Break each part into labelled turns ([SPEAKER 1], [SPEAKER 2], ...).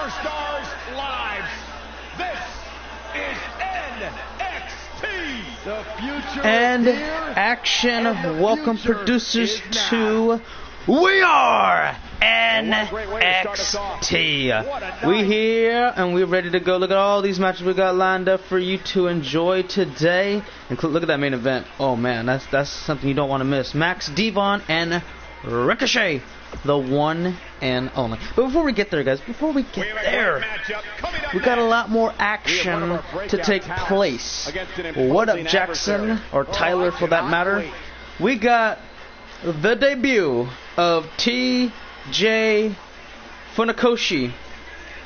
[SPEAKER 1] superstars' lives. This is NXT. The future
[SPEAKER 2] and
[SPEAKER 1] is here,
[SPEAKER 2] action.
[SPEAKER 1] and
[SPEAKER 2] Welcome producers to We Are NXT. We here and we're ready to go. Look at all these matches we got lined up for you to enjoy today. And look at that main event. Oh man, that's something you don't want to miss. Max Devon and Ricochet, the one and only. But before we get there, guys, we got a lot more action to take place. What up, Jackson, or Tyler for that matter? We got the debut of T.J. Funakoshi,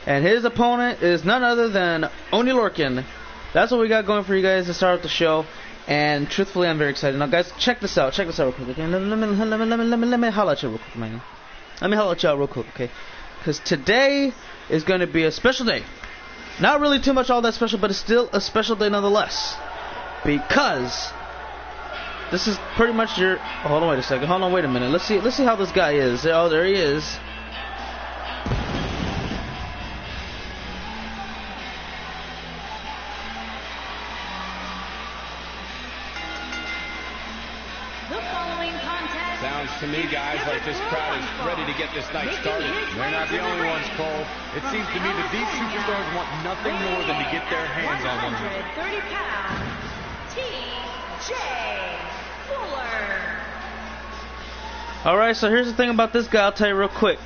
[SPEAKER 2] and his opponent is none other than Oney Lorcan. That's what we got going for you guys to start off the show. And truthfully, I'm very excited. Now, guys, check this out real quick. Okay? Let me holler at you real quick, man. Let me holler at y'all real quick, okay? Because today is going to be a special day. Not really too much all that special, but it's still a special day nonetheless. Because this is pretty much your... Oh, hold on, wait a second. Hold on, wait a minute. Let's see how this guy is. Oh, there he is.
[SPEAKER 1] Sounds to me, guys, like this crowd is ready to get this night started. They're not the only ones, Cole. It seems to me that these superstars want nothing more than to get their hands on one another.
[SPEAKER 3] 130 pounds, T.J. Fuller.
[SPEAKER 2] Alright, so here's the thing about this guy, I'll tell you real quick.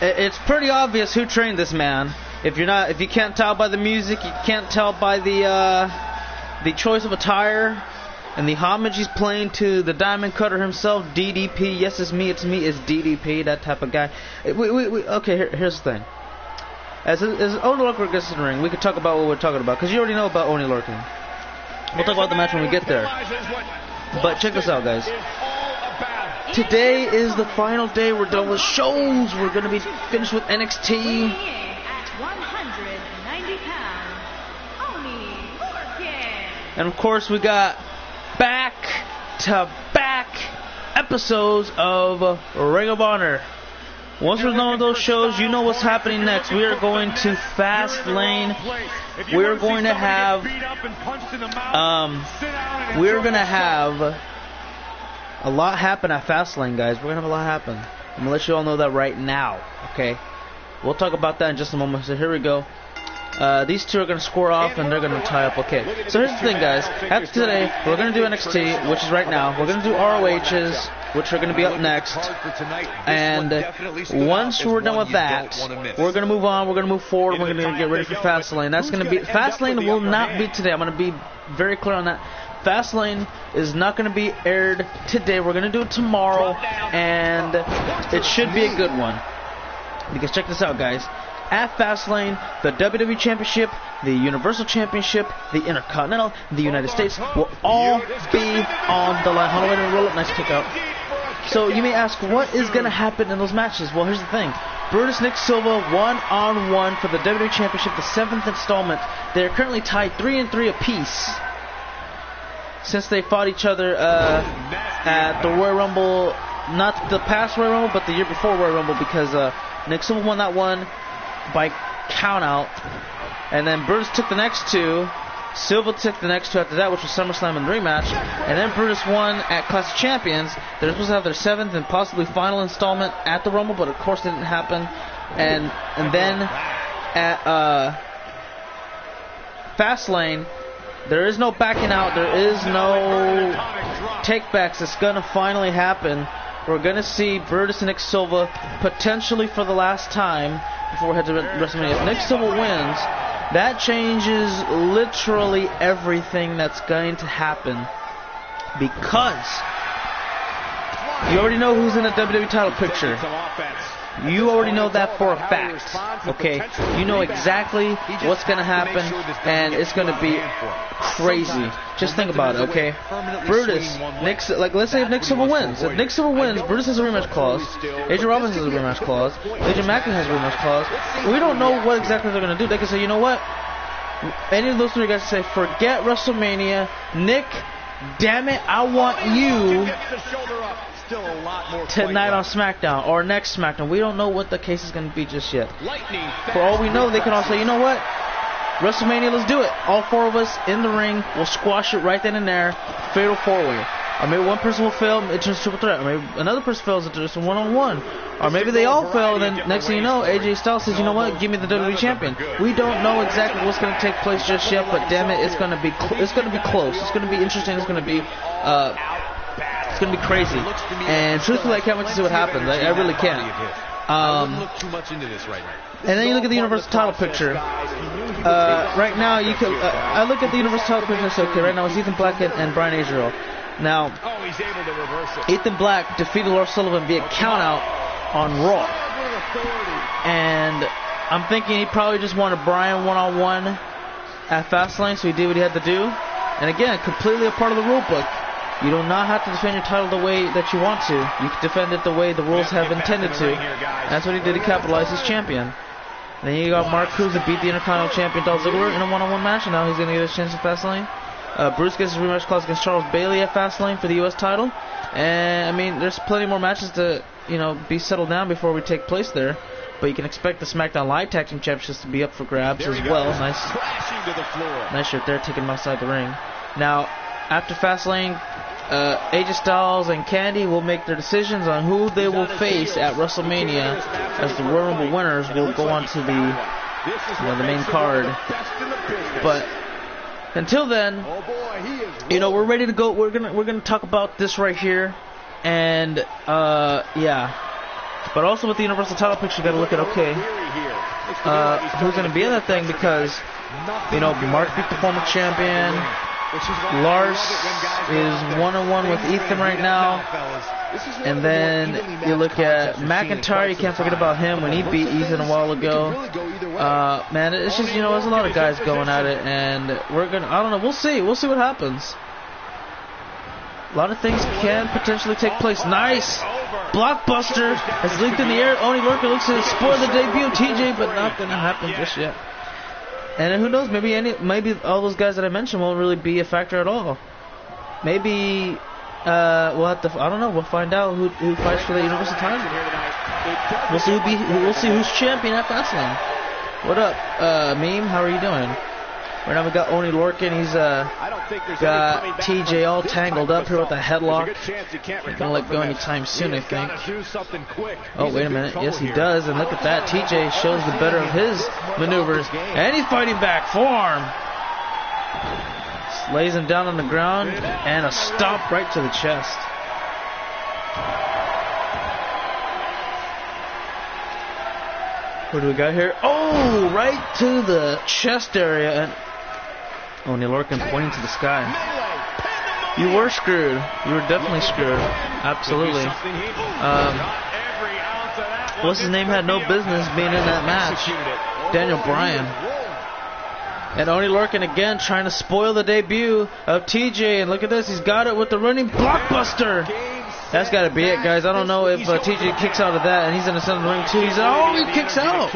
[SPEAKER 2] It's pretty obvious who trained this man. If you can't tell by the music, you can't tell by the choice of attire and the homage he's playing to the Diamond Cutter himself, DDP. Yes, it's me, it's DDP, that type of guy. Okay, here's the thing. As Oney Lorcan gets in the ring, we can talk about what we're talking about, because you already know about Oney Lorcan. We'll talk about the match when we get there. But check this out, guys. Today is the final day. We're done with shows. We're going to be finished with NXT.
[SPEAKER 3] At 190 pounds, Oney Lorcan.
[SPEAKER 2] And of course, we got back-to-back episodes of Ring of Honor. Once we're done with those shows, you know what's happening next. We are going to Fastlane. We're going to have a lot happen at Fastlane, guys. We're going to have a lot happen. I'm going to let you all know that right now, okay? We'll talk about that in just a moment. So here we go. These two are going to square off and they're going to tie up. Okay, so here's the thing, guys. After today, we're going to do NXT, which is right now. We're going to do ROHs, which are going to be up next. And once we're done with that, we're going to move on. We're going to move forward. We're going to get ready for Fastlane. That's going to be... Fastlane will not be today. I'm going to be very clear on that. Fastlane is not going to be aired today. We're going to do it tomorrow. And it should be a good one. Because check this out, guys. At Fastlane, the WWE Championship, the Universal Championship, the Intercontinental, the United States will all be on the line. Hold on, wait a minute, roll up, nice kick out. So you may ask, what is going to happen in those matches? Well, here's the thing. Brutus Nick Silva, one-on-one for the WWE Championship, the 7th installment. They are currently tied 3-3 apiece since they fought each other at the Royal Rumble, not the past Royal Rumble, but the year before Royal Rumble, because Nick Silva won that one by count out, and then Brutus took the next two. Silva took the next two after that, which was SummerSlam and rematch, and then Brutus won at Clash of Champions. They're supposed to have their 7th and possibly final installment at the Rumble, but of course it didn't happen. And then at Fastlane, there is no backing out, there is no takebacks. It's gonna finally happen. We're gonna see Brutus and Nick Silva potentially for the last time before we head to WrestleMania. If Nick Silva wins, that changes literally everything that's going to happen, because you already know who's in the WWE title picture. You already know that for a fact, okay? You know exactly what's going to happen, and it's going to be crazy. Just think about it, okay? Brutus, let's say if Nick Silva wins. If Nick Silva wins, Brutus has a rematch clause. AJ Robbins has a rematch clause. AJ McIntyre has a rematch clause. We don't know what exactly they're going to do. They can say, you know what? Any of those three guys say, forget WrestleMania. Nick, damn it, I want you
[SPEAKER 1] still a lot more
[SPEAKER 2] tonight on SmackDown or next SmackDown. We don't know what the case is going to be just yet. For all we know, they can all say, you know what? WrestleMania, let's do it. All four of us in the ring. We'll squash it right then and there. Fatal four-way. Or maybe one person will fail, it turns triple threat. Or maybe another person fails, it turns one-on-one. Or maybe they all fail, and then next thing you know, AJ Styles says, you know what, give me the WWE Champion. We don't know exactly what's going to take place just yet, but damn it, it's going to be close. It's going to be interesting. It's going to be crazy. And truthfully, I can't wait to see what happens. I really can't. And then you look at the Universal title picture. Right now, you can. I look at the Universal title picture and say, okay, right now it's Ethan Black and Brian Israel. Now, Ethan Black defeated Lars Sullivan via countout on Raw. And I'm thinking he probably just wanted Brian one-on-one at Fastlane, so he did what he had to do. And again, completely a part of the rule book. You do not have to defend your title the way that you want to. You can defend it the way the rules have intended to. That's what he did. He capitalized his champion. Then you got Mark Cruz that beat the Intercontinental Champion Dolph Ziggler in a one-on-one match, and now he's going to get his chance at Fastlane. Bruce gets his rematch clause against Charles Bailey at Fastlane for the U.S. title. And, I mean, there's plenty more matches to, be settled down before we take place there. But you can expect the SmackDown Live Tag Team Championships to be up for grabs as well. Nice shirt there, taking him outside the ring. Now, after Fastlane, AJ Styles and Candy will make their decisions on who they will face at WrestleMania, as the Royal Rumble winners will go on to the main card. But until then, we're ready to go. We're gonna talk about this right here, and yeah. But also with the Universal title picture, you got to look at who's gonna be in that thing, because Mark beat the former champion. Lars is one-on-one with Ethan right now. And then you look at McIntyre. You can't forget about him when he beat Ethan a while ago. Man, it's just, there's a lot of guys going at it. And I don't know, we'll see what happens. A lot of things can potentially take place. Nice! Blockbuster has leaked in the air. Oni Lorcan looks to spoil the debut of TJ, but not going to happen just yet. And who knows, maybe all those guys that I mentioned won't really be a factor at all. Maybe we'll have to, I don't know, we'll find out who fights for the Universal title. We'll see who's champion at Fastlane. What up, Meme? How are you doing? Right now we got Oni Lorcan. He's got TJ all tangled up here with a headlock. Not gonna let go anytime soon, I think. Oh, wait a minute. Yes, he does. And look at that. TJ shows the better of his maneuvers. And he's fighting back. Forearm. Lays him down on the ground. And a stomp right to the chest. What do we got here? Oh, right to the chest area. And Oni Lorcan pointing to the sky. You were screwed. You were definitely screwed. Absolutely. What's his name had no business being in that match? Daniel Bryan. And Oni Lorcan again trying to spoil the debut of TJ. And look at this. He's got it with the running blockbuster. That's got to be it, guys. I don't know if TJ kicks out of that, and he's in the center of the ring too. He kicks out.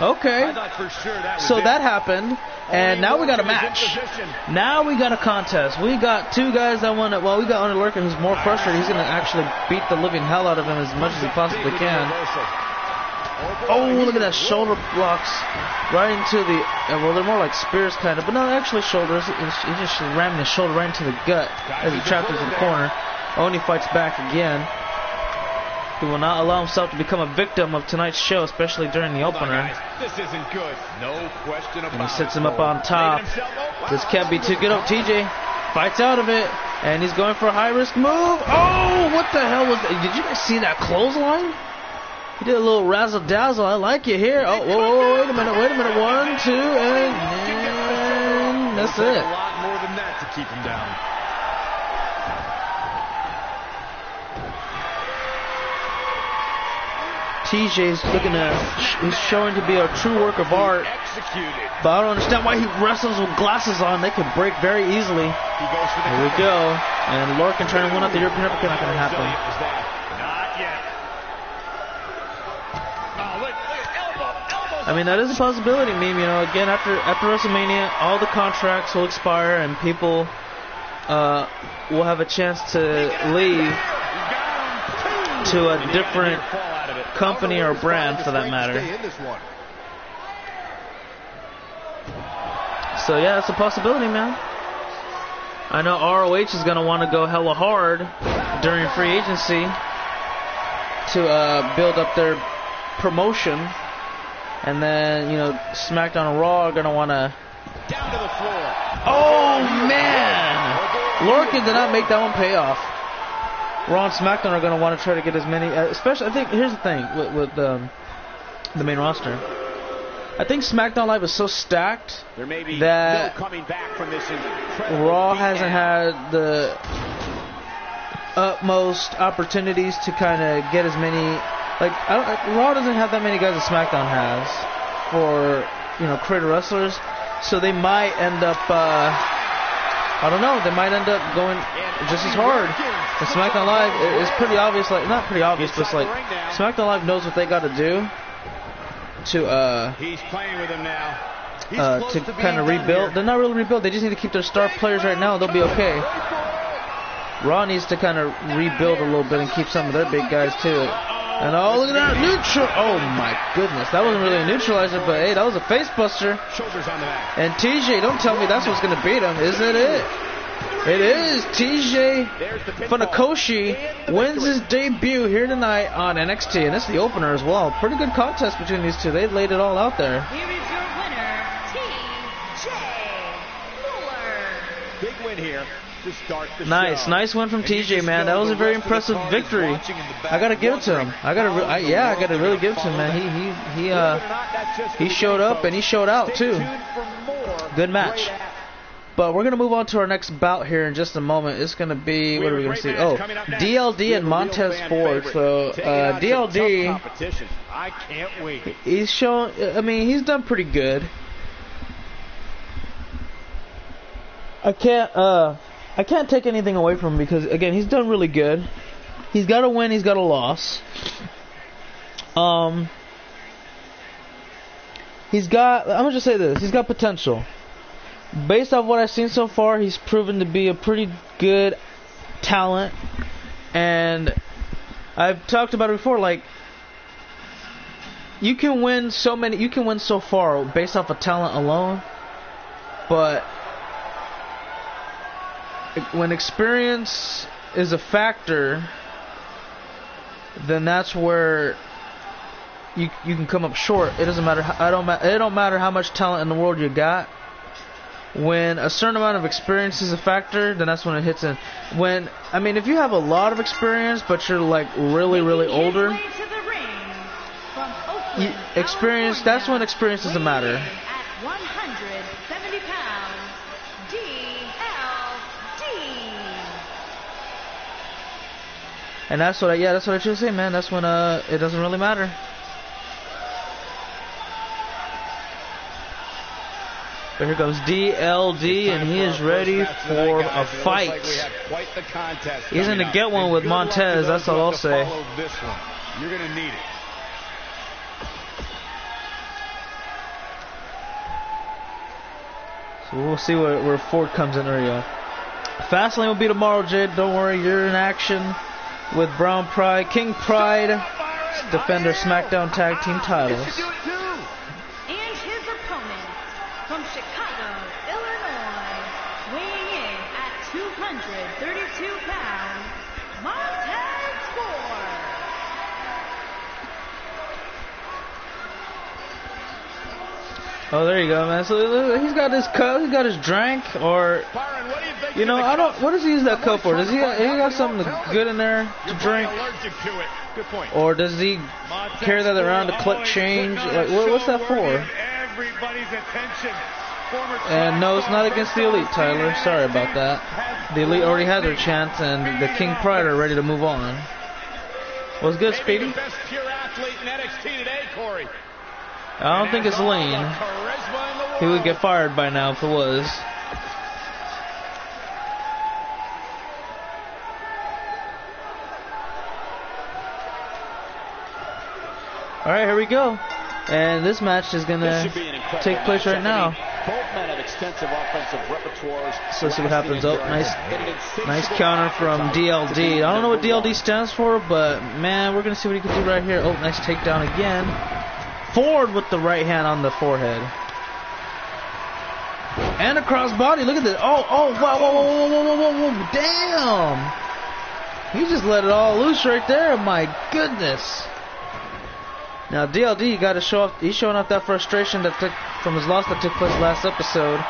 [SPEAKER 2] Okay. So that happened, and now we got a match. Now we got a contest. We got two guys that want it. Well, we got Oni Lorcan, who's more frustrated. He's going to actually beat the living hell out of him as much as he possibly can. Oh, look at that, shoulder blocks right into the, well, they're more like spears kind of, but not actually shoulders. He's just ramming his shoulder right into the gut as he trapped him in the corner. Oni fights back again. He will not allow himself to become a victim of tonight's show, especially during the opener.
[SPEAKER 1] This isn't good. No question about it.
[SPEAKER 2] And he sets him up on top. This can't be too good. Oh, TJ fights out of it, and he's going for a high-risk move. Oh, what the hell was that? Did you guys see that clothesline? He did a little razzle-dazzle. I like it here. Oh, whoa, wait a minute. 1, 2, and that's it.
[SPEAKER 1] A lot more than that to keep him down.
[SPEAKER 2] TJ's he's showing to be a true work of art. But I don't understand why he wrestles with glasses on. They can break very easily. Here we go. And Lorcan trying to win out the European Uppercut. Not going to happen. I mean, that is a possibility, Meme. Again, after WrestleMania, all the contracts will expire and people will have a chance to leave. to a different company or brand for that matter. So yeah, it's a possibility, man. I know ROH is going to want to go hella hard during free agency to build up their promotion. And then, you know, SmackDown and Raw are going to want to...
[SPEAKER 1] Down to the floor.
[SPEAKER 2] Oh, man! Lorcan did not make that one pay off. Raw and SmackDown are going to want to try to get as many... especially, I think, here's the thing with the main roster. I think SmackDown Live is so stacked that Raw hasn't had the utmost opportunities to kind of get as many... Like, Raw doesn't have that many guys that SmackDown has for, you know, creator wrestlers. So they might end up, I don't know, they might end up going just as hard. And SmackDown Live is pretty obvious, like, not pretty obvious, but it's like, SmackDown Live knows what they got to do to,
[SPEAKER 1] he's playing with him now.
[SPEAKER 2] To kind of rebuild. They're not really rebuild, they just need to keep their star players right now, they'll be okay. Raw needs to kind of rebuild a little bit and keep some of their big guys too. And oh, look at that neutral! Oh my goodness, that wasn't really a neutralizer, but hey, that was a face buster.
[SPEAKER 1] Shoulders on the back.
[SPEAKER 2] And TJ, don't tell me that's what's gonna beat him, isn't it? It is. TJ Funakoshi wins his debut here tonight on NXT, and it's the opener as well. Pretty good contest between these two. They laid it all out there.
[SPEAKER 3] Here is your winner, TJ Fuller.
[SPEAKER 1] Big win here to start the
[SPEAKER 2] Nice win from TJ, man. That was a very impressive victory. I gotta give it to him. I gotta really give it to him, man. He showed up and he showed out too. Good match. But we're gonna move on to our next bout here in just a moment. It's gonna be, what are we gonna see? Oh, DLD and Montez Ford. So DLD,
[SPEAKER 1] I can't wait.
[SPEAKER 2] he's shown. I mean, he's done pretty good. I can't take anything away from him because, again, he's done really good. He's got a win, he's got a loss. He's got, I'm going to just say this, he's got potential. Based off what I've seen so far, he's proven to be a pretty good talent. And I've talked about it before, like, you can win so far based off of talent alone, but when experience is a factor, then that's where you can come up short. It doesn't matter. It don't matter how much talent in the world you got. When a certain amount of experience is a factor, then that's when it hits in. If you have a lot of experience, but you're like really older, experience. That's when experience doesn't matter.
[SPEAKER 3] At 170 pounds,
[SPEAKER 2] And that's what I should say, man. That's when it doesn't really matter. But here comes DLD, and he is ready for a fight. He's going to get one with Montez, that's all I'll say.
[SPEAKER 1] You're going to need it.
[SPEAKER 2] So we'll see where Ford comes in. There you go. Fastlane will be tomorrow, Jade. Don't worry, you're in action with Brown Pride. King Pride defend their SmackDown Tag Team titles.
[SPEAKER 3] And his opponent from Chicago, Illinois, weighing in at 232 pounds, Montez Ford.
[SPEAKER 2] Oh, there you go, man. So he's got his cup, he's got his drink, or
[SPEAKER 1] Byron, what do you think?
[SPEAKER 2] What does he use that cup for? Does he got something good in there to drink?
[SPEAKER 1] Allergic to it. Good point.
[SPEAKER 2] Or does he carry that around to collect change? Like, what's that for?
[SPEAKER 1] Everybody's attention.
[SPEAKER 2] And no, it's not against the Elite, Tyler. Sorry about that. The Elite already had their chance, and the King Pride are ready to move on. What's good, Speedy?
[SPEAKER 1] The best pure athlete in NXT today, Corey.
[SPEAKER 2] I don't think it's Lean. He would get fired by now if it was. Alright, here we go. And this match is gonna take place right now.
[SPEAKER 1] Both men have extensive offensive repertoires.
[SPEAKER 2] So let's see what happens. Oh, nice counter from DLD. I don't know what DLD stands for, but man, we're gonna see what he can do right here. Oh, nice takedown again. Forward with the right hand on the forehead. And a crossbody. Look at this. Oh, wow, whoa, damn. He just let it all loose right there. My goodness. Now DLD got to show off. He's showing off that frustration that took from his loss that took place last episode,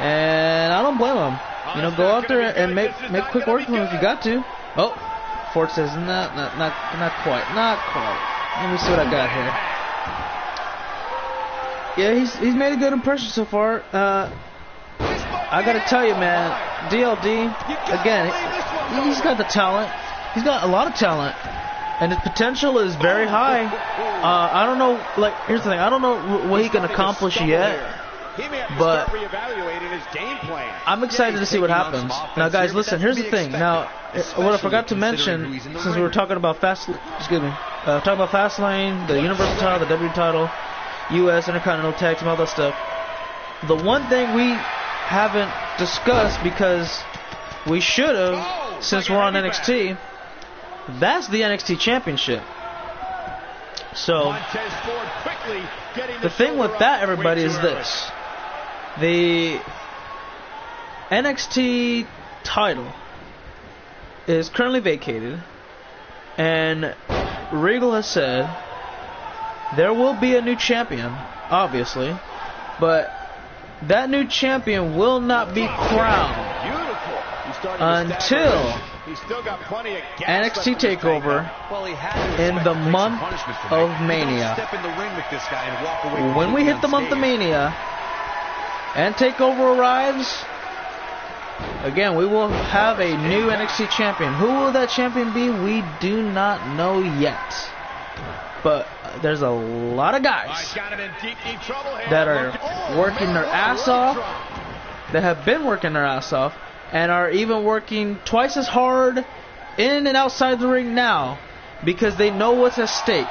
[SPEAKER 2] and I don't blame him. You know, go out there and make quick work of him if you got to. Oh, Ford says not quite. Let me see what I got here. Yeah, he's made a good impression so far. I gotta tell you, man, DLD again. He's got the talent. He's got a lot of talent. And his potential is very high. I don't know, like, here's the thing. I don't know what he can accomplish yet. But I'm excited to see what happens. Now, guys, listen, here's the thing. Now, what I forgot to mention, since we were talking about talking about Fastlane, the Universal title, the W title, U.S. Intercontinental Tag Team, all that stuff. The one thing we haven't discussed, because we should have, since we're on NXT, that's the NXT Championship. So, the thing with that, everybody, is this. The NXT title is currently vacated, and Regal has said there will be a new champion, obviously, but that new champion will not be crowned until NXT TakeOver in the month of Mania. When we hit the month of Mania and TakeOver arrives, again, we will have a new NXT champion. Who will that champion be? We do not know yet. But there's a lot of guys that are working their ass off, that have been working their ass off, and are even working twice as hard in and outside the ring now, because they know what's at stake.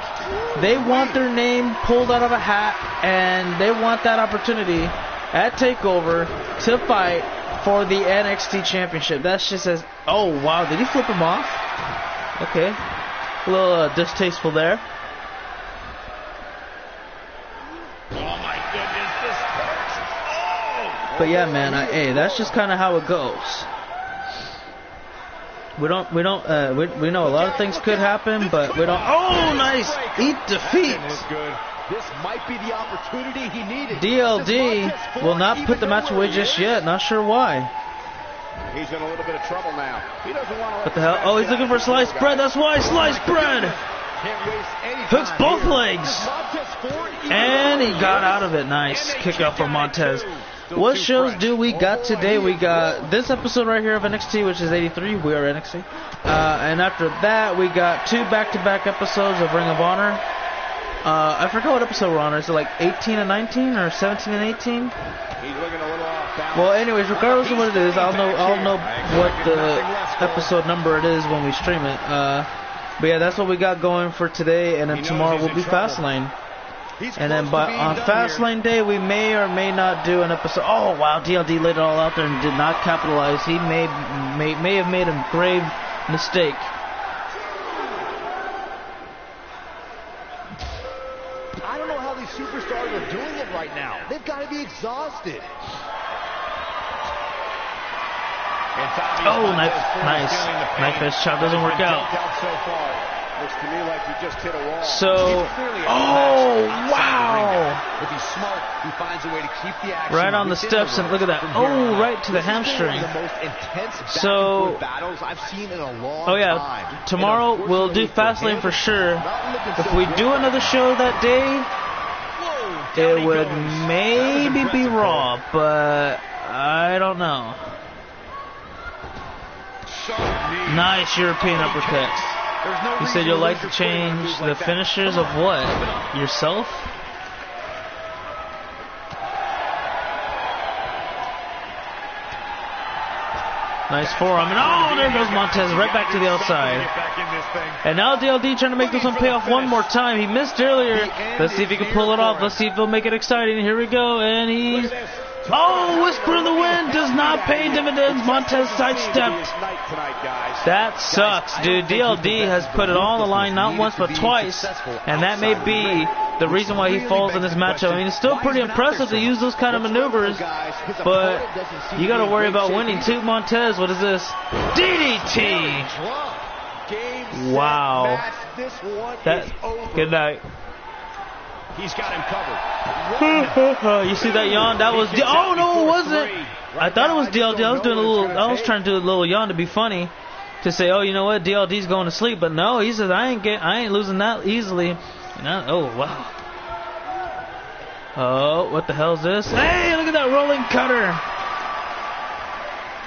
[SPEAKER 2] They want their name pulled out of a hat, and they want that opportunity at TakeOver to fight for the NXT Championship. That shit says, oh wow, did he flip him off? Okay, a little distasteful there. But yeah, man, hey, that's just kind of how it goes. We know a lot of things could happen, but we don't. Oh, nice! Eat defeat.
[SPEAKER 1] This might be the opportunity he needed.
[SPEAKER 2] DLD will not put the match away just yet. Not sure why.
[SPEAKER 1] He's in a little bit of trouble now. He doesn't want to.
[SPEAKER 2] What the hell? Oh, he's looking for sliced bread. That's why sliced bread. Hooks both legs, and he got out of it. Nice kick out from Montez. What shows do we got today? We got this episode right here of NXT, which is 83. We are NXT. And after that, we got 2 back-to-back episodes of Ring of Honor. I forgot what episode we're on. Is it like 18 and 19 or 17 and 18?
[SPEAKER 1] He's looking a little off balance.
[SPEAKER 2] Well, anyways, regardless of what it is, I'll know what the episode number it is when we stream it. But yeah, that's what we got going for today, and then tomorrow will be Fastlane. And then on Fastlane Day, we may or may not do an episode. Oh, wow, DLD laid it all out there and did not capitalize. He may have made a grave mistake.
[SPEAKER 1] I don't know how these superstars are doing it right now. They've got to be exhausted.
[SPEAKER 2] Oh, nice fist chop doesn't work out.
[SPEAKER 1] Looks to me like he just hit a wall.
[SPEAKER 2] So, oh wow!
[SPEAKER 1] If he's smart, he finds a way to keep the action
[SPEAKER 2] right on the steps, and look at that! Oh, right to the hamstring. So,
[SPEAKER 1] battles I've seen in a long
[SPEAKER 2] oh yeah, tomorrow we'll do Fastlane for sure. If we do another show that day, it would maybe be Raw, but I don't know. Nice European uppercut. You said you'll like to change the finishers of what? Yourself? Nice forearm. And oh, there goes Montez right back to the outside. And now DLD trying to make this one pay off one more time. He missed earlier. Let's see if he can pull it off. Let's see if he'll make it exciting. Here we go. And he's... Oh, Whisper in the Wind does not pay dividends. Montez sidestepped. That sucks, dude. DLD has put it all on the line not once but twice. And that may be the reason why he falls in this matchup. I mean, it's still pretty impressive to use those kind of maneuvers. But you got to worry about winning too. Montez, what is this? DDT! Wow. Good night.
[SPEAKER 1] He's got him covered.
[SPEAKER 2] You see that yawn? That was... Oh, no, it wasn't. I thought it was DLD. I was trying to do a little yawn to be funny. To say, oh, you know what? DLD's going to sleep. But no, he says, I ain't losing that easily. And oh, wow. Oh, what the hell is this? Hey, look at that rolling cutter.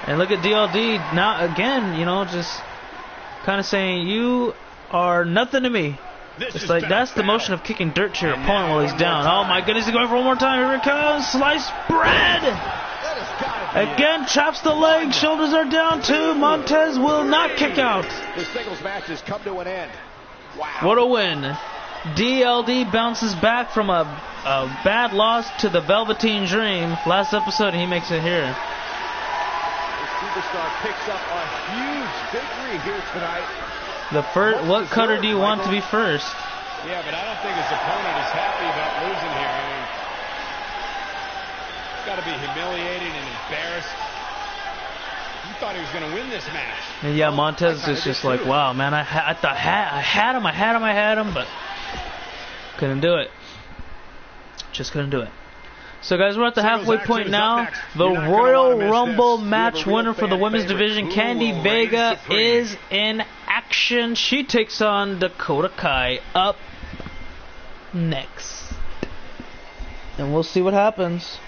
[SPEAKER 2] And look at DLD now again, you know, just kind of saying, you are nothing to me. It's like that's the motion of kicking dirt to your opponent while he's down. Oh my goodness, he's going for one more time. Here it comes. Sliced bread. Again, chops the leg. Shoulders are down too. Montez will not kick out.
[SPEAKER 1] The singles match has come to an end. Wow.
[SPEAKER 2] What a win. DLD bounces back from a bad loss to the Velveteen Dream last episode, and he makes it here.
[SPEAKER 1] The superstar picks up a huge victory here tonight.
[SPEAKER 2] What cutter do you want to be first?
[SPEAKER 1] Yeah, but I don't think his opponent is happy about losing here. I mean, it's got to be humiliating and embarrassed. You thought he was going to win this match.
[SPEAKER 2] And yeah, Montez is just like, wow, man, I thought I had him, but couldn't do it. Just couldn't do it. So, guys, we're at the halfway point now. The Royal Rumble match winner for the women's division, Candy Vega, is in action. She takes on Dakota Kai up next. And we'll see what happens.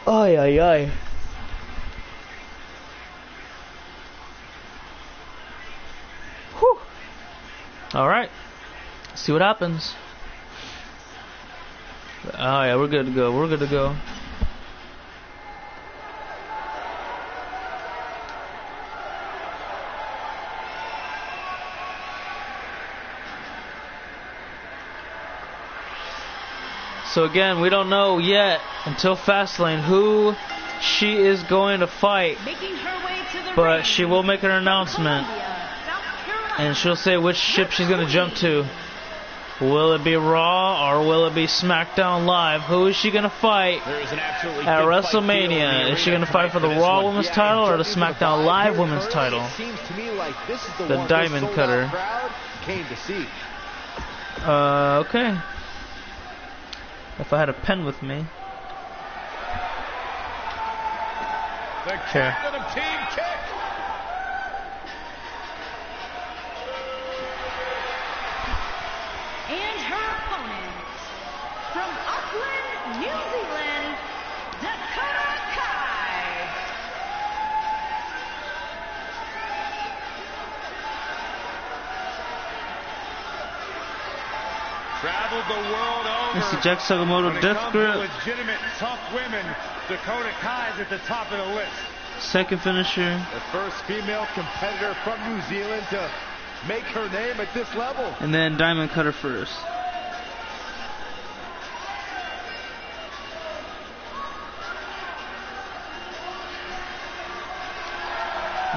[SPEAKER 2] Ay, ay, ay. Whew. Alright. See what happens. Oh yeah, we're good to go. We're good to go. So again, we don't know yet until Fastlane who she is going to fight. But she will make an announcement. And she'll say which ship she's going to jump to. Will it be Raw or will it be SmackDown Live? Who is she going to fight at WrestleMania? Is she going to fight for the Raw Women's title or the SmackDown Live Women's title? The Diamond Cutter. Okay. If I had a pen with me. Here.
[SPEAKER 3] And her opponent, from Auckland, New Zealand, Dakota Kai.
[SPEAKER 1] Traveled the world over.
[SPEAKER 2] Mr. Jack Sakamoto, Death Grip.
[SPEAKER 1] Legitimate tough women. Dakota Kai's at the top of the list.
[SPEAKER 2] Second finisher.
[SPEAKER 1] The first female competitor from New Zealand to make her name at this level.
[SPEAKER 2] And then Diamond Cutter first.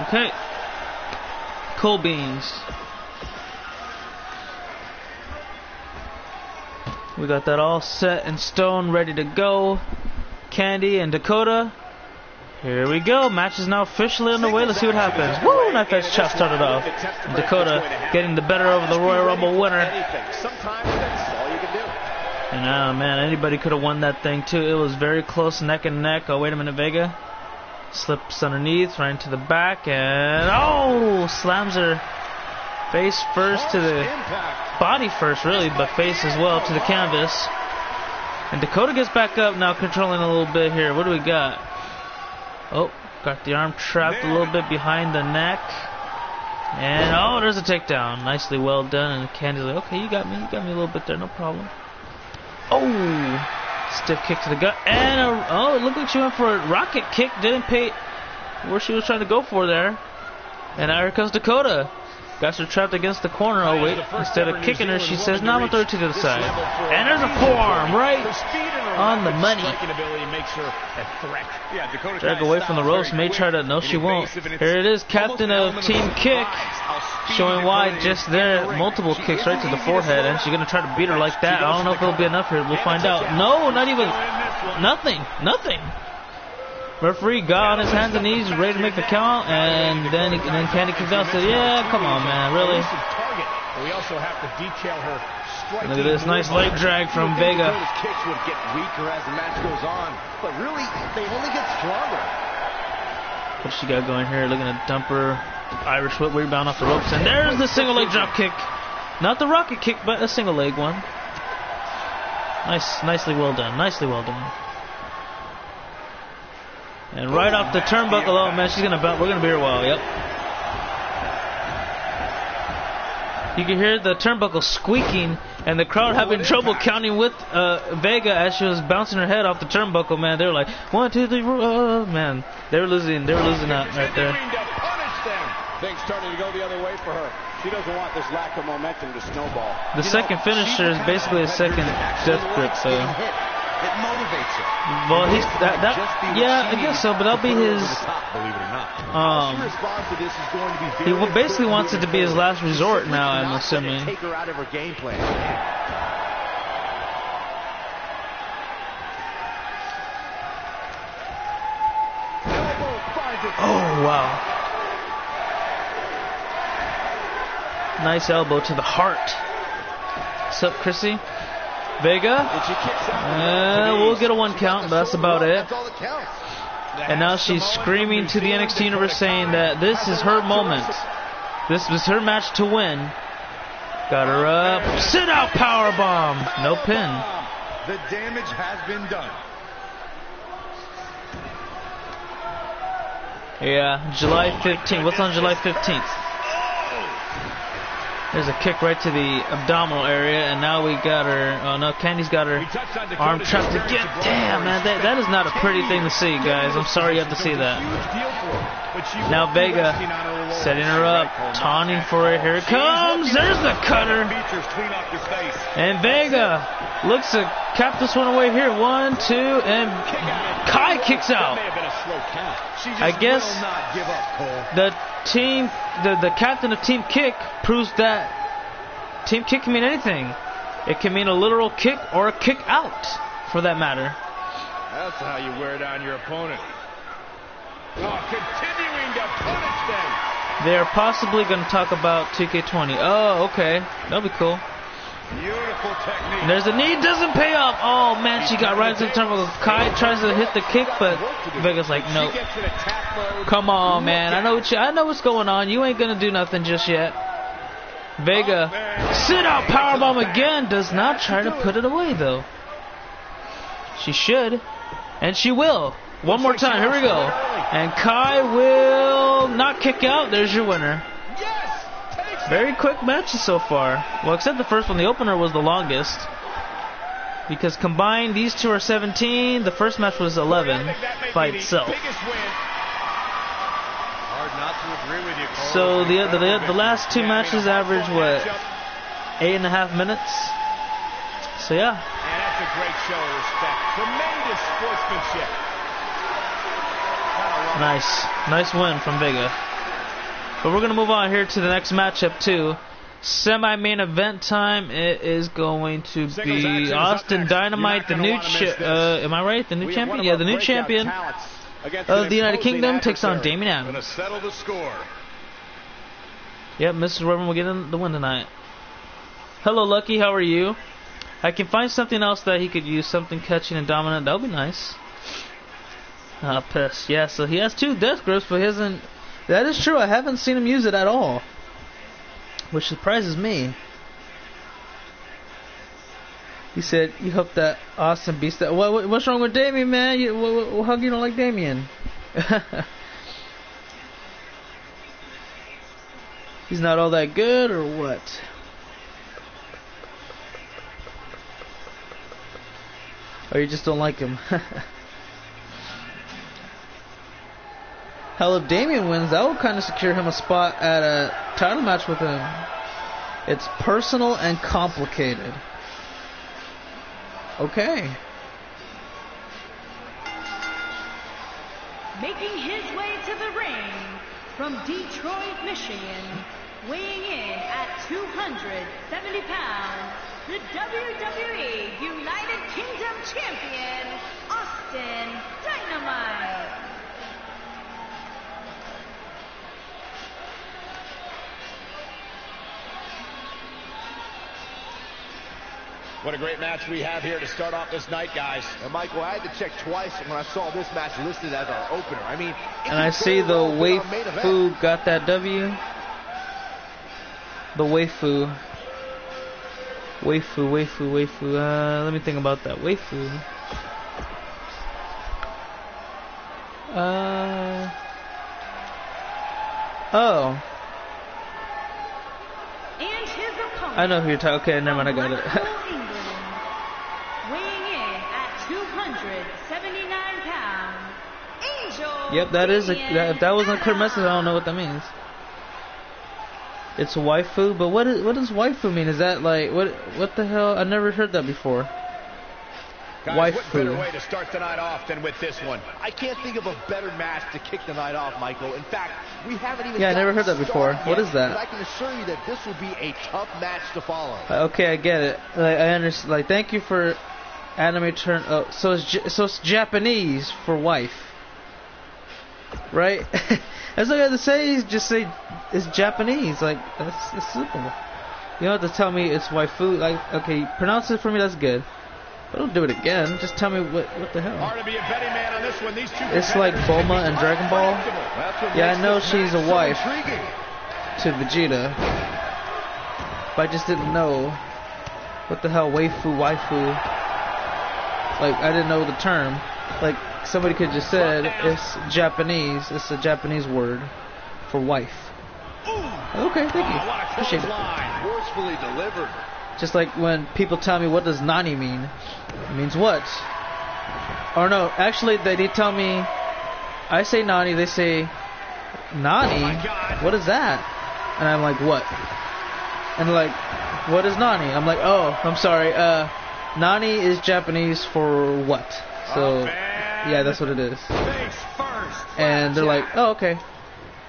[SPEAKER 2] Okay. Coal beans. We got that all set in stone, ready to go. Candy and Dakota. Here we go. Match is now officially underway. Let's see what happens. Woo! Knife edge chop started off. And Dakota getting the better of the Royal Rumble winner. And man, anybody could have won that thing too. It was very close, neck and neck. Oh, wait a minute, Vega. Slips underneath, right into the back, and oh! Slams her face first to the body first, really, but face as well to the canvas. And Dakota gets back up now, controlling a little bit here. What do we got? Oh, got the arm trapped a little bit behind the neck. And oh, there's a takedown. Nicely well done. And Candy's like, okay, you got me a little bit there, no problem. Oh! Stiff kick to the gut. And oh, it looked like she went for a rocket kick. Didn't pay where she was trying to go for there. And now here comes Dakota. Got her trapped against the corner. Oh wait, instead of kicking her, she says, "No, I'm gonna throw it to the side." And there's a forearm right on the money. Drag away from the ropes. May try to. No, she won't. Here it is, captain of Team Kick, showing why just there. Multiple kicks right to the forehead, and she's gonna try to beat her like that. I don't know if it'll be enough here. We'll find out. No, not even. Nothing. Referee got on his hands and knees, ready to make the count, and then Candy comes out and said, "Yeah, come on, man, really?"
[SPEAKER 1] We also have to detail her striking.
[SPEAKER 2] Look at this nice leg drag from Vega.
[SPEAKER 1] Kicks would get weaker as the match goes on, but really, they only get stronger.
[SPEAKER 2] What she got going here? Looking at dump her Irish whip rebound off the ropes, and there's the single leg drop kick. Not the rocket kick, but a single leg one. Nicely well done. And right off the turnbuckle, oh man, she's gonna bounce. We're gonna be here a while. Yep. You can hear the turnbuckle squeaking, and the crowd having trouble counting with Vega as she was bouncing her head off the turnbuckle. Man, they were like 1, 2, 3. Man, they were losing that right there.
[SPEAKER 1] Things starting to go the other way for her. She doesn't want this lack of momentum to snowball.
[SPEAKER 2] The second finisher is basically a second death grip, so.
[SPEAKER 1] It motivates her.
[SPEAKER 2] Well, he's yeah, I guess so, but that'll be his.
[SPEAKER 1] Believe it or not.
[SPEAKER 2] He basically wants it to be his last resort now, I'm assuming.
[SPEAKER 1] Take her out of her game plan.
[SPEAKER 2] Oh wow! Nice elbow to the heart. What's up, Chrissy? Vega, we'll get a 1 count, but that's about it. And now she's screaming to the NXT Universe saying that this is her moment. This was her match to win. Got her up. Sit out powerbomb. No pin.
[SPEAKER 1] The damage has been done.
[SPEAKER 2] Yeah, July 15th. What's on July 15th? There's a kick right to the abdominal area, and now we got her. Oh no, Candy's got her arm trapped again. Damn, man, that is not a pretty thing to see, guys. I'm sorry you have to see that. Now Vega setting her up, taunting for it. Here it comes. There's the cutter. And Vega looks to cap this one away here. 1, 2, and Kai kicks out. I guess the captain of Team Kick proves that Team Kick can mean anything. It can mean a literal kick or a kick out, for that matter.
[SPEAKER 1] That's how you wear down your opponent. Oh, continuing to punish them.
[SPEAKER 2] They're possibly going to talk about 2K20. Oh, okay. That'll be cool.
[SPEAKER 1] Beautiful technique.
[SPEAKER 2] And there's a knee, doesn't pay off. Oh man, she got right into the turnbuckle. Kai tries to hit the kick, but Vega's like, nope. Come on, man. I know what's going on. You ain't gonna do nothing just yet. Vega, sit out powerbomb again. Does not try to put it away though. She should, and she will. One more time. Here we go. And Kai will not kick out. There's your winner. Very quick matches so far. Well, except the first one. The opener was the longest. Because combined, these two are 17. The first match was 11 by itself. So the last two matches average, what, 8.5 minutes? So yeah.
[SPEAKER 1] And that's a great show of respect. Tremendous sportsmanship.
[SPEAKER 2] Nice win from Vega. But we're going to move on here to the next matchup, too. Semi-main event time. It is going to be Austin Dynamite, the new am I right? The new champion? Yeah, the new champion of the United Kingdom takes on Damian Adams. Yep, Mrs. Robin will get in the win tonight. Hello, Lucky. How are you? I can find something else that he could use. Something catching and dominant. That would be nice. Piss. Yeah, so he has 2 death grips, but he hasn't... That is true. I haven't seen him use it at all, which surprises me. He said, "You hope that Austin beats that." What's wrong with Damien, man? How come you don't like Damien? He's not all that good, or what? Or you just don't like him. Hell, if Damian wins, that will kind of secure him a spot at a title match with him. It's personal and complicated. Okay.
[SPEAKER 3] Making his way to the ring from Detroit, Michigan, weighing in at 270 pounds, the WWE United Kingdom Champion, Austin Dynamite.
[SPEAKER 1] What a great match we have here to start off this night, guys.
[SPEAKER 4] And Michael, I had to check twice when I saw this match listed as our opener. I mean,
[SPEAKER 2] and I see the waifu got that W. The waifu. Waifu. Let me think about that. Waifu. Oh.
[SPEAKER 3] And his opponent.
[SPEAKER 2] I know who you're talking. Okay, never mind. I got it.
[SPEAKER 3] Weighing in at 279 pounds, Angel.
[SPEAKER 2] Yep, that is if that wasn't a clear message, I don't know what that means. It's a waifu, but what does waifu mean? Is that like what the hell? I never heard that before.
[SPEAKER 1] Guys,
[SPEAKER 2] Waifu.
[SPEAKER 1] what better way to start the night off than with this one?
[SPEAKER 4] I can't think of a better match to kick the night off, Michael. In fact, we haven't even.
[SPEAKER 2] Yeah, I never heard that before. What is that?
[SPEAKER 4] But I can assure you that this will be a tough match to follow.
[SPEAKER 2] Okay, I get it. Like, I understand. Like, thank you for anime turn. Oh, so it's Japanese for wife, right? That's all I have to say. Just say it's Japanese. Like, it's simple. You don't have to tell me it's waifu. Like, okay, pronounce it for me. That's good. But don't do it again. Just tell me what the hell.
[SPEAKER 1] Hard to be a betting man on this one. These two
[SPEAKER 2] It's like Bulma and Dragon Ball. Yeah, I know she's a wife to Vegeta, but I just didn't know what the hell waifu. Like, I didn't know the term. Like, somebody could just said it's Japanese. It's a Japanese word for wife. Okay, thank you. Appreciate it.
[SPEAKER 4] Forcefully delivered.
[SPEAKER 2] Just like when people tell me, what does nani mean? It means what? Or no, actually they tell me, I say nani, they say nani? What is that? And I'm like, what? And they're like, what is nani? I'm like, oh, I'm sorry, nani is Japanese for what? So, yeah, that's what it is. And they're like, oh, okay.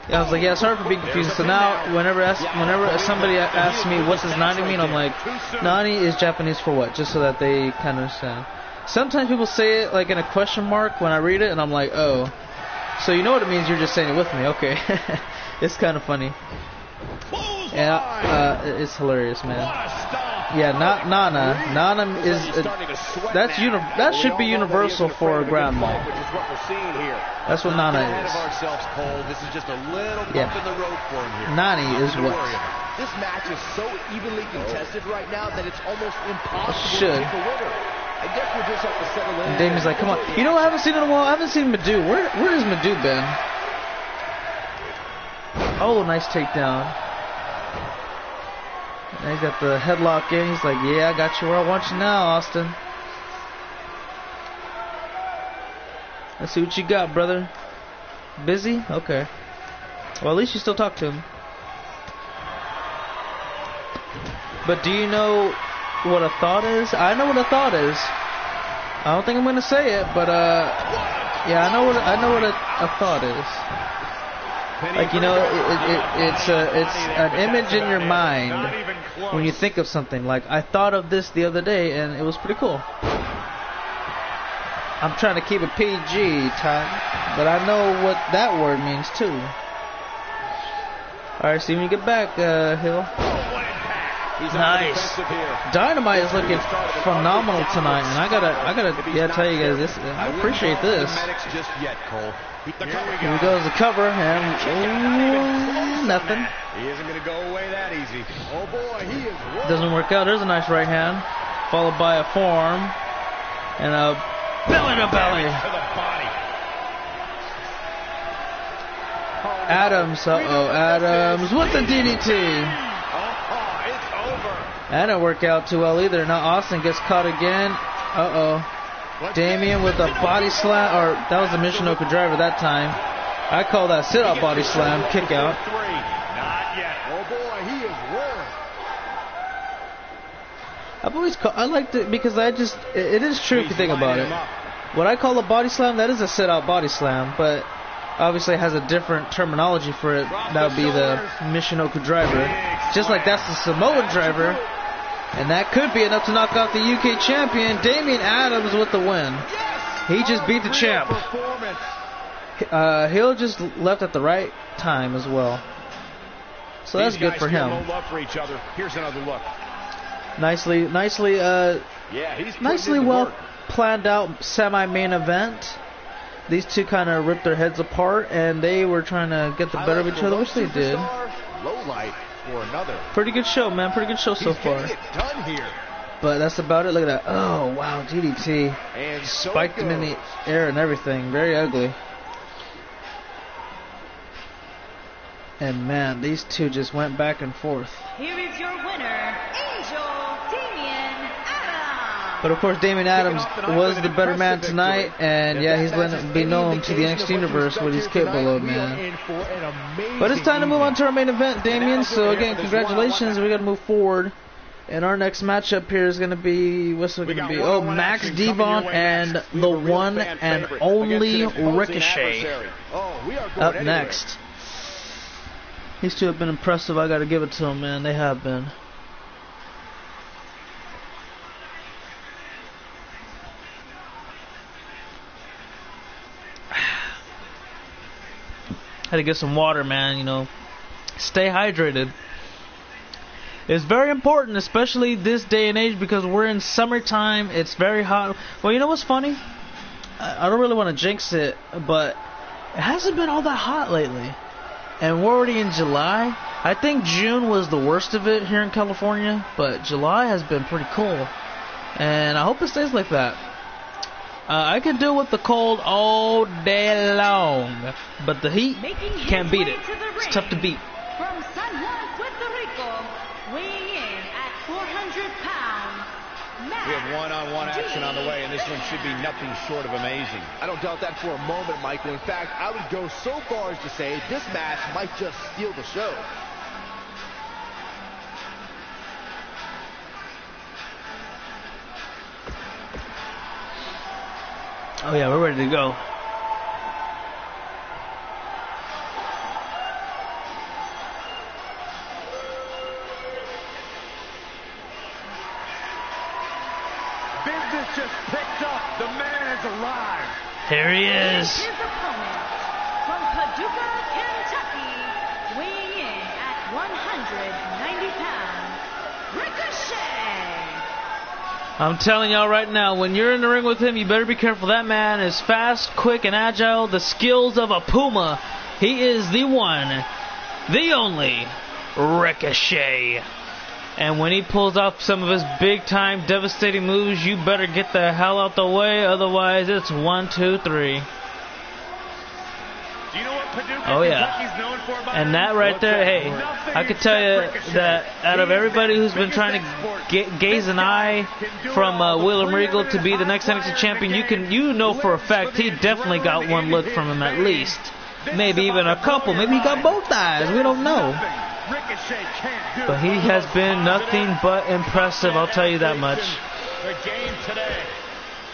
[SPEAKER 2] Yeah, I was like, yeah, sorry for being confused. So now, whenever somebody asks me what does nani mean, I'm like, nani is Japanese for what? Just so that they kind of understand. Sometimes people say it like in a question mark when I read it, and I'm like, oh, so you know what it means? You're just saying it with me, okay? It's kind of funny. Yeah, it's hilarious, man. Yeah, not Nana. Nana is that should be universal for a grandma. That's what Nana is. Yeah. Nani is what?
[SPEAKER 4] This match is so evenly contested right now that it's almost impossible
[SPEAKER 2] to
[SPEAKER 4] pick a winner. I guess we'll just have to settle in.
[SPEAKER 2] And Damien's like, come on. You know what I haven't seen in a while? I haven't seen Madhu. Where has Madhu been? Oh, nice takedown. And he got the headlock in. He's like, yeah, I got you where I want you now, Austin. Let's see what you got, brother. Busy? Okay. Well, at least you still talk to him. But do you know what a thought is? I know what a thought is. I don't think I'm gonna say it, but yeah, I know what a thought is. Like, you know, it's an image in your mind when you think of something. Like, I thought of this the other day, and it was pretty cool. I'm trying to keep it PG, Todd, but I know what that word means too. All right, see when you get back, Hill. Nice. Dynamite is looking phenomenal tonight, and I gotta tell you guys this. I appreciate this. Here goes the cover, and nothing.
[SPEAKER 1] He isn't gonna go away that easy. Oh boy, he is.
[SPEAKER 2] Doesn't work out. There's a nice right hand, followed by a forearm and a belly to belly. Adams, Adams with the DDT. That didn't work out too well either. Now Austin gets caught again. Damien with a body slam, or that was the Michinoku driver that time. I call that sit-out body slam, kick out.
[SPEAKER 1] Not yet.
[SPEAKER 4] Oh boy, he is rolling.
[SPEAKER 2] I liked it because it is true if you think about it. What I call a body slam, that is a sit-out body slam, but obviously it has a different terminology for it. That would be the Michinoku driver. Just like that's the Samoan driver. And that could be enough to knock out the UK champion, Damian Adams, with the win. He just beat the champ. Hill just left at the right time as well. So that's good for him.
[SPEAKER 1] Here's another look.
[SPEAKER 2] Nicely well planned out semi-main event. These two kind of ripped their heads apart, and they were trying to get the better of each other, which they did.
[SPEAKER 4] Low light for another.
[SPEAKER 2] Pretty good show, man. Pretty good show so far.
[SPEAKER 4] Done here.
[SPEAKER 2] But that's about it. Look at that. Oh, wow. DDT.
[SPEAKER 4] And so
[SPEAKER 2] spiked him in the air and everything. Very ugly. And, man, these two just went back and forth.
[SPEAKER 3] Here is your winner, Angel Damian Adams.
[SPEAKER 2] But, of course, Damian Adams was the better man tonight. And, yeah, he's going to be known to the NXT Universe what he's capable of, man. But it's time to move on to our main event, Damian. So, again, congratulations. We got to move forward. And our next matchup here is going to be, what's it going to be? Oh, Max Devon and the one and only Ricochet up next. These two have been impressive. I got to give it to them, man. They have been. Had to get some water, man. You know, stay hydrated. It's very important, especially this day and age, because we're in summertime. It's very hot. Well, you know what's funny? I don't really want to jinx it, but it hasn't been all that hot lately. And we're already in July. I think June was the worst of it here in California, but July has been pretty cool. And I hope it stays like that. I can deal with the cold all day long, but the heat can't beat it. It's tough to beat.
[SPEAKER 3] From San Juan, Puerto Rico, weighing in at 400 pounds, Max
[SPEAKER 1] We have one-on-one action on the way, and this one should be nothing short of amazing.
[SPEAKER 4] I don't doubt that for a moment, Michael. In fact, I would go so far as to say this match might just steal the show.
[SPEAKER 2] Oh yeah, we're ready to go.
[SPEAKER 1] Business just picked up. The man is alive.
[SPEAKER 2] Here he is.
[SPEAKER 3] His opponent from Paducah, Kentucky, weighing in at 190 pounds, Ricochet.
[SPEAKER 2] I'm telling y'all right now, when you're in the ring with him, you better be careful. That man is fast, quick, and agile. The skills of a puma. He is the one, the only Ricochet. And when he pulls off some of his big-time devastating moves, you better get the hell out the way. Otherwise, it's 1, 2, 3.
[SPEAKER 1] Do you know what Paducah,
[SPEAKER 2] Oh yeah.
[SPEAKER 1] Kentucky's known for,
[SPEAKER 2] And that right there, hey, I could tell you that out of everybody who's been trying to gaze an eye from William Regal to be the next NXT champion, you know for a fact he definitely got one look from him at least. Maybe even a couple. Maybe he got both eyes. We don't know. But he has been nothing but impressive, I'll tell you that much.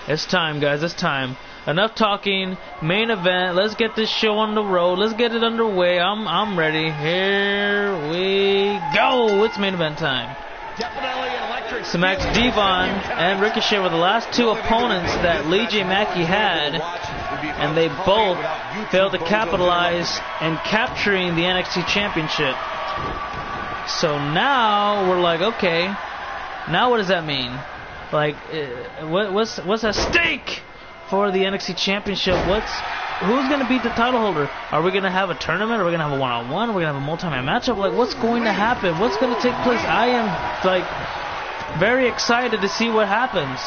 [SPEAKER 2] It's time, guys. It's time. Enough talking. Main event. Let's get this show on the road. Let's get it underway. I'm ready. Here we go. It's main event time. So Max Devon and Ricochet were the last two opponents that Lee J. Mackey had, and they both failed to capitalize in capturing the NXT Championship. So now we're like, okay, now what does that mean? Like, what's at stake for the NXT Championship? Who's going to beat the title holder? Are we going to have a tournament? Are we going to have a one-on-one? Are we going to have a multi-man matchup? Like, what's going to happen? What's going to take place? I am, like, very excited to see what happens.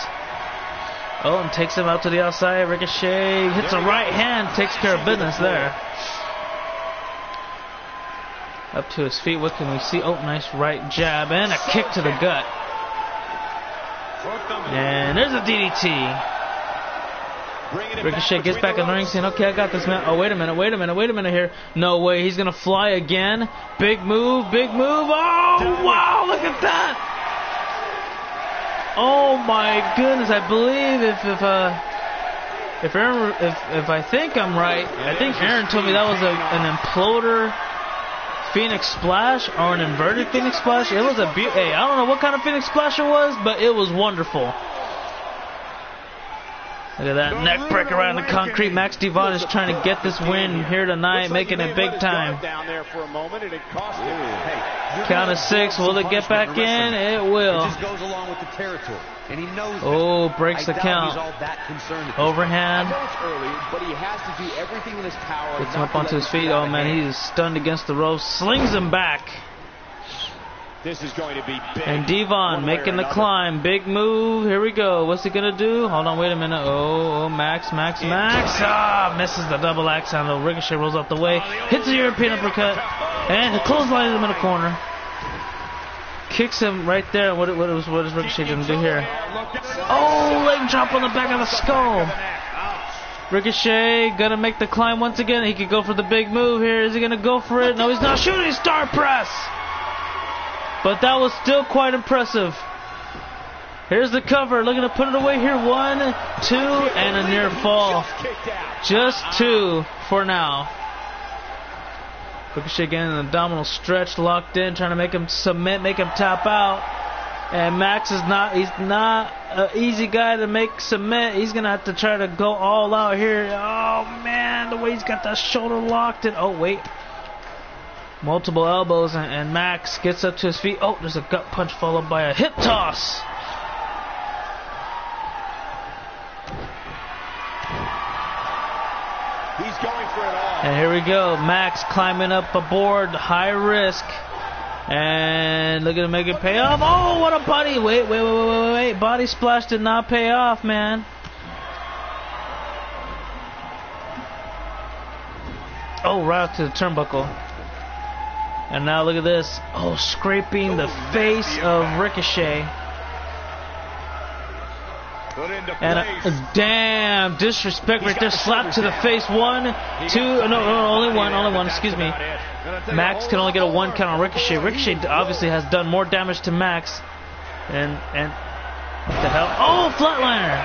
[SPEAKER 2] Oh, and takes him out to the outside. Ricochet hits a right hand, takes care of business there. Up to his feet, what can we see? Oh, nice right jab and a kick to the gut. And there's a DDT. Ricochet gets back in the ring saying, okay, I got this, man. Oh, wait a minute here. No way, he's going to fly again. Big move. Oh, wow, look at that. Oh, my goodness. I believe if I think I'm right, I think Aaron told me that was an imploder Phoenix Splash or an inverted Phoenix Splash. It was hey, I don't know what kind of Phoenix Splash it was, but it was wonderful. Look at that neck breaker around the concrete. Max Devon is trying to get this win here tonight, making it big time. Count of 6. Will it get back in? It will. Oh, breaks the count. Overhand. Gets him up onto his feet. Oh, man, he's stunned against the ropes. Slings him back.
[SPEAKER 1] This is going to be big.
[SPEAKER 2] And Devon making the climb. Big move. Here we go. What's he going to do? Hold on, wait a minute. Oh, Max. Ah, misses the double axe handle. Ricochet rolls out the way. Hits the European uppercut. And clotheslines him in the corner. Kicks him right there. What is Ricochet going to do here? Oh, leg drop on the back of the skull. Ricochet going to make the climb once again. He could go for the big move here. Is he going to go for it? No, he's not. Shooting star press. But that was still quite impressive. Here's the cover. Looking to put it away here. 1, 2, and a near fall. Just 2 for now. Ricochet getting an abdominal stretch, locked in, trying to make him submit, make him tap out. And Max is he's not an easy guy to make submit. He's going to have to try to go all out here. Oh, man, the way he's got that shoulder locked in. Oh, wait. Multiple elbows, and Max gets up to his feet. Oh, there's a gut punch followed by a hip toss.
[SPEAKER 1] He's going for it all.
[SPEAKER 2] And here we go. Max climbing up aboard, high risk. And looking to make it pay off. Oh, what a body. Wait. Body splash did not pay off, man. Oh, right up to the turnbuckle. And now look at this. Oh, scraping the face of Ricochet. And a damn disrespect right there. Slap to the face. 1, 2. No, only one. Excuse me. Max can only get a 1 count on Ricochet. Ricochet obviously has done more damage to Max. And what the hell? Oh, flatliner.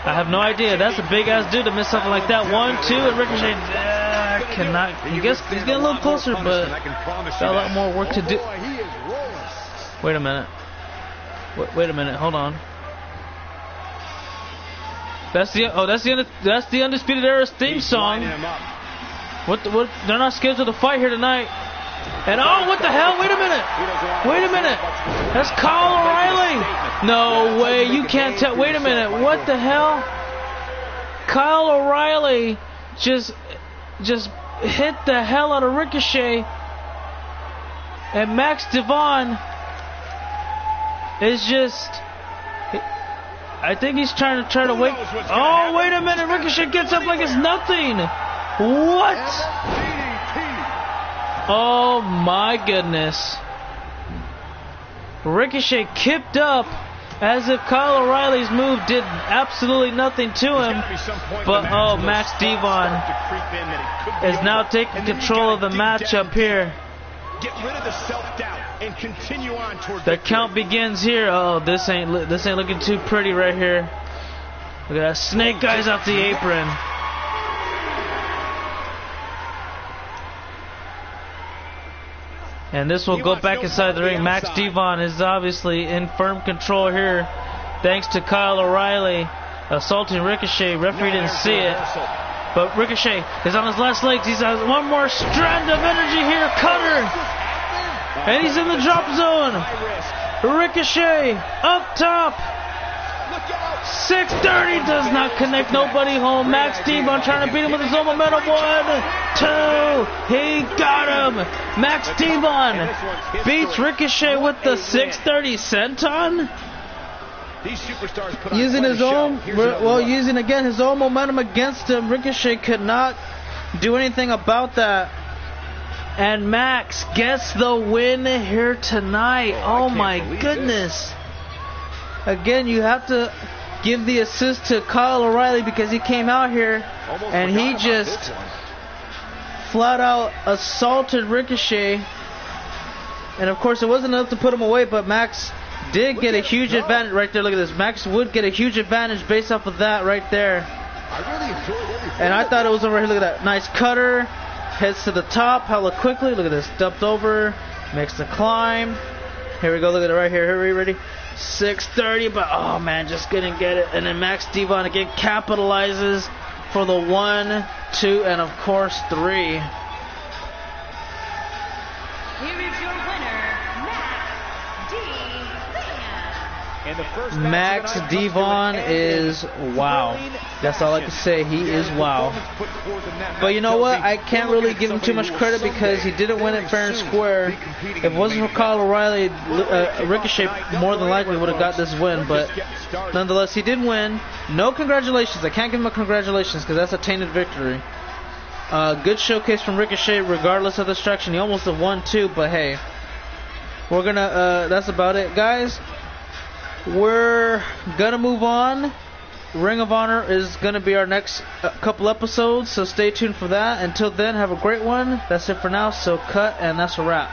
[SPEAKER 2] I have no idea. That's a big ass dude to miss something like that. 1, 2, and Ricochet cannot. He's getting a little closer, but got a lot more work to do. Wait a minute. Wait a minute. Hold on. That's the Undisputed Era's theme song. What? They're not scheduled to fight here tonight. And oh, what the hell? Wait a minute. That's Kyle O'Reilly. No way. You can't tell. Wait a minute. What the hell? Kyle O'Reilly just hit the hell out of Ricochet. And Max Devon is just... I think he's trying to wait. Oh, wait a minute. Ricochet gets up like it's nothing. What? Oh, my goodness. Ricochet kipped up as if Kyle O'Reilly's move did absolutely nothing to him. But, oh, Max Devon is now taking control of the matchup here.
[SPEAKER 1] Get rid of the self-doubt and continue on toward
[SPEAKER 2] the count begins here. Oh, this ain't looking too pretty right here. Look at that. Snake Eyes off the apron. And this will go back inside the ring. Max Devon is obviously in firm control here, thanks to Kyle O'Reilly assaulting Ricochet. Referee didn't see it, but Ricochet is on his last legs. He's on one more strand of energy here. Cutter, and he's in the drop zone. Ricochet up top. 630 does not connect. Nobody home. Max Devon trying to beat him with his own momentum. 1, 2. He got him. Max Devon beats Ricochet with the 630 senton. Using his own, using again his own momentum against him. Ricochet could not do anything about that. And Max gets the win here tonight. Oh my goodness. Again, you have to give the assist to Kyle O'Reilly because he came out here and he just flat out assaulted Ricochet. And of course it wasn't enough to put him away, but Max did get a huge advantage right there. Look at this. Max would get a huge advantage based off of that right there. And I thought it was over here. Look at that. Nice cutter. Heads to the top. Hella quickly. Look at this. Dumped over. Makes the climb. Here we go. Look at it right here. Here we ready. 630. But oh man, just couldn't get it. And then Max Devon again capitalizes for the 1, 2, and of course 3.
[SPEAKER 3] Here is your winner, Max Devon.
[SPEAKER 2] Max Devon is wow. That's all I can say. He is wow. But you know what? I can't really give him too much credit because he didn't win it fair and square. If it wasn't for Kyle O'Reilly, Ricochet more than likely would have got this win. But nonetheless, he did win. No congratulations. I can't give him a congratulations because that's a tainted victory. Good showcase from Ricochet regardless of distraction. He almost have won too, but hey. We're gonna, that's about it, guys. We're gonna move on. Ring of Honor is gonna be our next couple episodes, so stay tuned for that. Until then, have a great one. That's it for now, so cut, and that's a wrap.